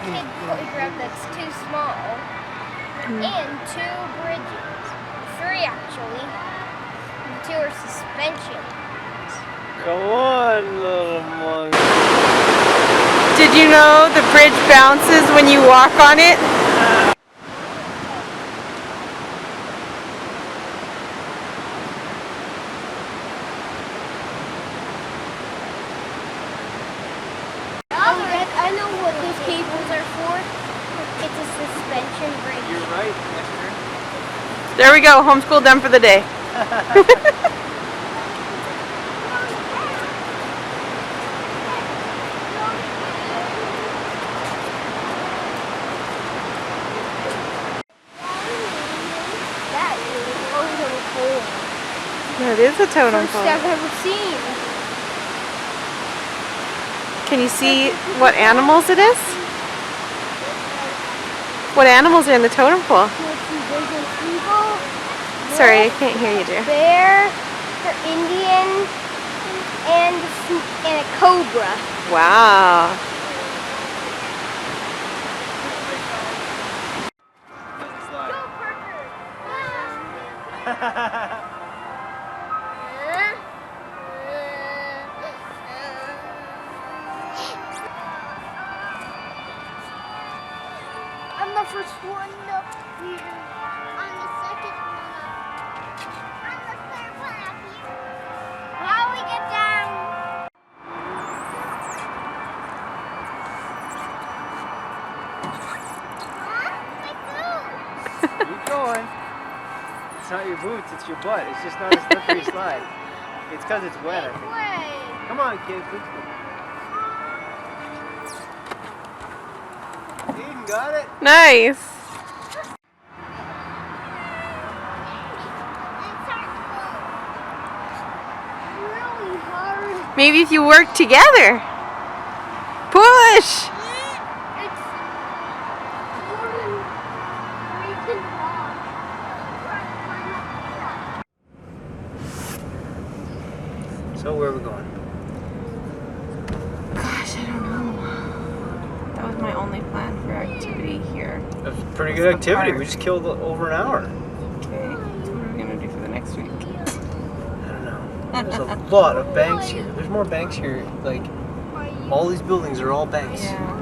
kid playground that's too small. And 2 bridges. 3 actually. And 2 are suspension. Come on, little monkey. Did you know the bridge bounces when you walk on it? I know what those cables are for. It's a suspension bridge. You're right, mister. There we go, homeschool done for the day. That is a totem pole. That is a totem First pole. I've ever seen. Can you see what animals it is? What animals are in the totem pole? Sorry, I can't hear you, dear. Bear, an Indian, and a cobra. Wow. I'm the first one up here. I'm the second one up. I'm the third one up here. How do we get down? Huh? My boots. Keep going. It's not your boots, it's your butt. It's just not a slippery slide. It's because it's wet, I think. Way. Come on, kids. Eden got it. Nice. Really hard. Maybe if you work together. Push. So where are we going? Gosh, I don't know. That was my only plan for activity here. That was a pretty good activity. We just killed over an hour. Okay, what are we gonna do for the next week? I don't know. There's a lot of banks here. There's more banks here. Like, all these buildings are all banks. Yeah.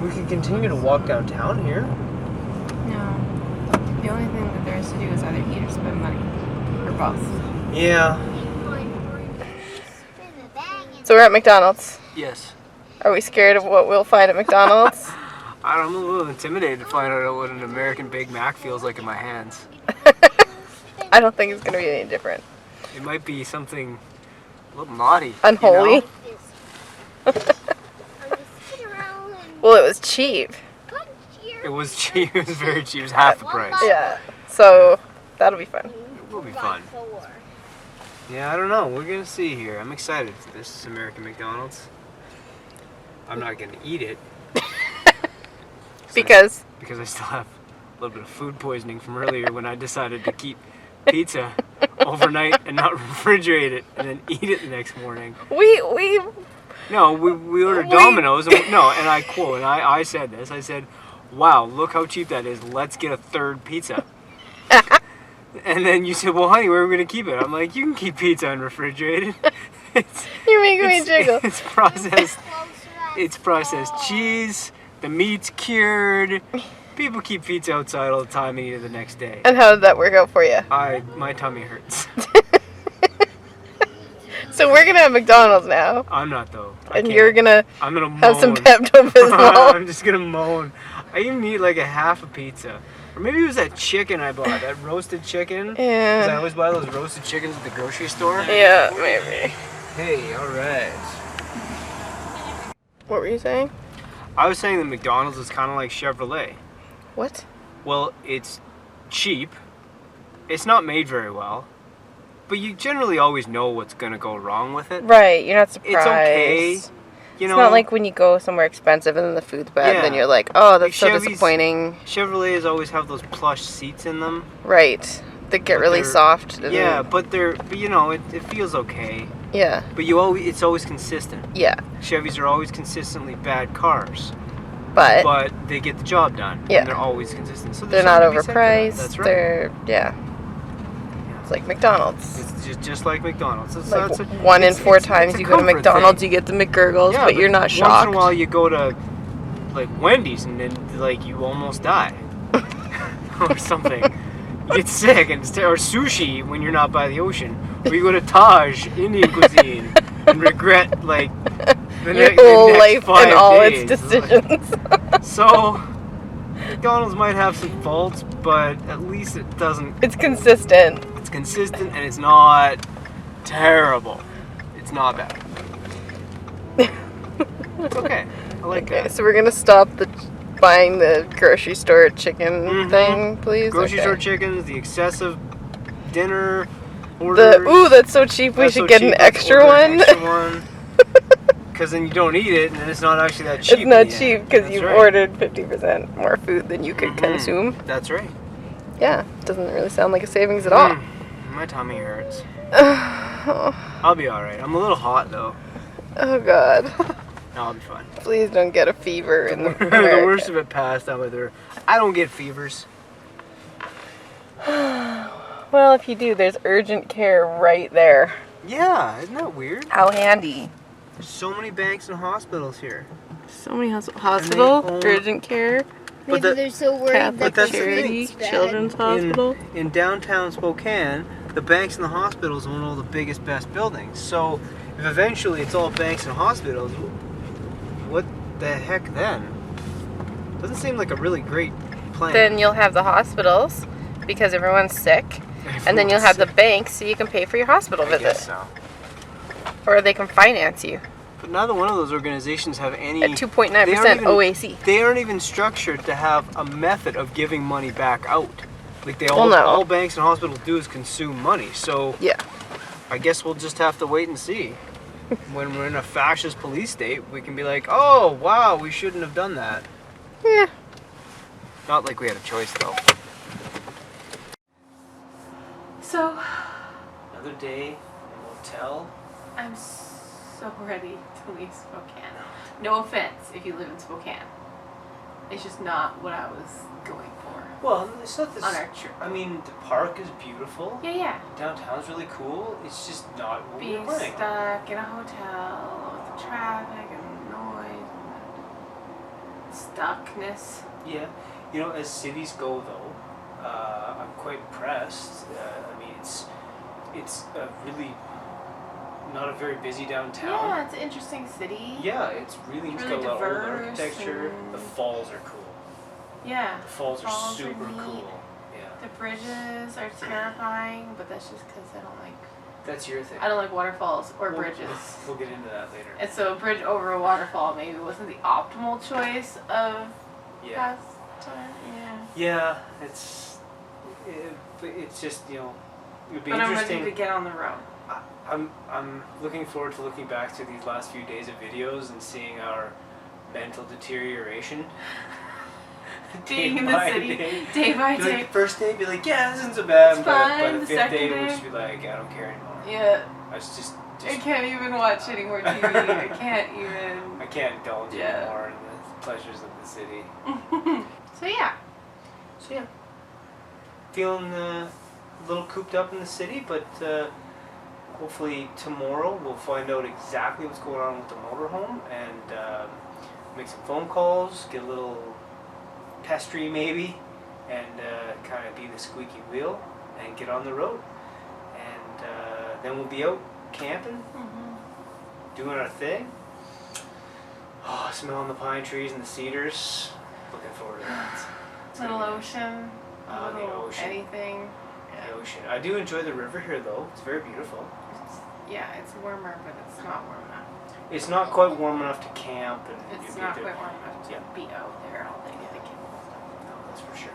We could continue to walk downtown here. No. The only thing that there is to do is either eat or spend money. Or both. Yeah. So we're at McDonald's. Yes. Are we scared of what we'll find at McDonald's? I'm a little intimidated to find out what an American Big Mac feels like in my hands. I don't think it's going to be any different. It might be something a little naughty. Unholy. You know? Well, it was cheap. It was cheap. It was very cheap. It was half the price. Yeah. So that'll be fun. It will be fun. Yeah, I don't know. We're going to see here. I'm excited for this American McDonald's. I'm not going to eat it. Because? Because I still have a little bit of food poisoning from earlier when I decided to keep pizza overnight and not refrigerate it and then eat it the next morning. We ordered Domino's and I quote, and I said this, I said, wow, look how cheap that is, let's get a third pizza. And then you said, well honey, where are we going to keep it? I'm like, you can keep pizza unrefrigerated. You're making me jiggle. It's processed cheese, the meat's cured. People keep pizza outside all the time and eat it the next day. And how did that work out for you? My tummy hurts. So we're gonna have McDonald's now. I'm not though. And you're gonna I'm gonna moan. have some Pepto-Bismol. I'm just gonna moan. I even eat like a half a pizza. Or maybe it was that chicken I bought, that roasted chicken. Yeah. Because I always buy those roasted chickens at the grocery store. Yeah, maybe. Hey, alright. What were you saying? I was saying that McDonald's is kind of like Chevrolet. What? Well, it's cheap. It's not made very well. But you generally always know what's going to go wrong with it. Right, you're not surprised. It's okay. You know, it's not like when you go somewhere expensive and then the food's bad, Yeah. then you're like, oh, that's Like so Chevys- disappointing. Chevrolets always have those plush seats in them. Right. They get But really they're- soft. Yeah, but you know, it feels okay. Yeah. But it's always consistent. Yeah. Chevys are always consistently bad cars, But they get the job done. Yeah. And they're always consistent. So they're there's not something to be said for that. overpriced. That's right. They're It's like McDonald's. It's just like McDonald's. Like 1 in 4 times you go to McDonald's, you get the McGurgles, Yeah, but you're not shocked. Once in a while you go to like Wendy's and then like you almost die or something. You get sick or sushi when you're not by the ocean. Or you go to Taj Indian cuisine and regret like your whole life 5 and all days. its decisions. So McDonald's might have some faults, but at least it doesn't. It's consistent. It's consistent and it's not terrible. It's not bad. It's okay. I like Okay, that. so we're gonna stop buying the grocery store chicken thing, please. Grocery Okay. store chickens, the excessive dinner orders. That's so cheap. We That's should so get cheap, an let's extra order an one. extra one. Because then you don't eat it, and then it's not actually that cheap. It's not in the end. cheap because That's you've right. ordered 50% more food than you could consume. That's right. Yeah, doesn't really sound like a savings at all. My tummy hurts. Oh I'll be alright. I'm a little hot though. God. No, I'll be fine. Please don't get a fever in the The worst of it passed out with her. I don't get fevers. Well, if you do, there's urgent care right there. Yeah, isn't that weird? How handy. There's so many banks and hospitals here. So many hospital, own- urgent care, Maybe the- they're so worried Catholic that the that's the thing. charity, food's bad. children's hospital. In downtown Spokane, the banks and the hospitals own all the biggest, best buildings. So if eventually it's all banks and hospitals, what the heck then? Doesn't seem like a really great plan. Then you'll have the hospitals because everyone's sick, and then you'll have the banks so you can pay for your hospital I visit, guess so. or they can finance you But neither one of those organizations have any. at 2.9% they aren't even- OAC. They aren't even structured to have a method of giving money back out. Like Well, no. all banks and hospitals do is consume money. So Yeah. I guess we'll just have to wait and see. When we're in a fascist police state, we can be like, oh, wow, we shouldn't have done that. Yeah. Not like we had a choice, though. So Another day in a hotel. I'm so ready to leave Spokane. No offense if you live in Spokane. It's just not what I was going for Well, it's not this. on our trip. I mean, the park is beautiful. Yeah. Downtown's really cool. It's just not what we Being were planning. stuck in a hotel with the traffic and noise and stuckness. Yeah, you know, as cities go though, I'm quite impressed. I mean, it's a really not a very busy downtown. Yeah, it's an interesting city. Yeah, it's really It's got really a lot of old diverse architecture. and- The falls are cool. Yeah. The falls are Falls are super neat. cool. Yeah, The bridges are terrifying, but that's just because I that's your thing. don't like waterfalls or We'll- bridges. We'll get into that later. And so a bridge over a waterfall maybe wasn't the optimal choice of Yeah. pastime. Yeah. Yeah, but it's just, you know, it would be But I'm interesting. ready to get on the road. I'm looking forward to looking back to these last few days of videos and seeing our mental deterioration. Being in the by city, day. day by Be day. like, the first day, be like, yeah, this isn't so bad. It's By fine. the The fifth second day, we'll day- just be like, I don't care anymore. Yeah. I just I can't even watch any more TV. I can't even. I can't indulge Yeah. anymore in the pleasures of the city. So yeah. So yeah, feeling a little cooped up in the city, but hopefully tomorrow we'll find out exactly what's going on with the motorhome and make some phone calls, get a little pestry maybe, and kind of be the squeaky wheel and get on the road. And then we'll be out camping, doing our thing. Oh, smelling the pine trees and the cedars. Looking forward to that. It's Little gonna be nice. ocean. Ah, the little ocean. anything. The ocean. I do enjoy the river here though. It's very beautiful. Yeah, it's warmer, but it's not warm enough. It's not quite warm enough to camp and It's you'd be not there. quite warm enough to Yeah. be out there all day getting killed. No, that's for sure.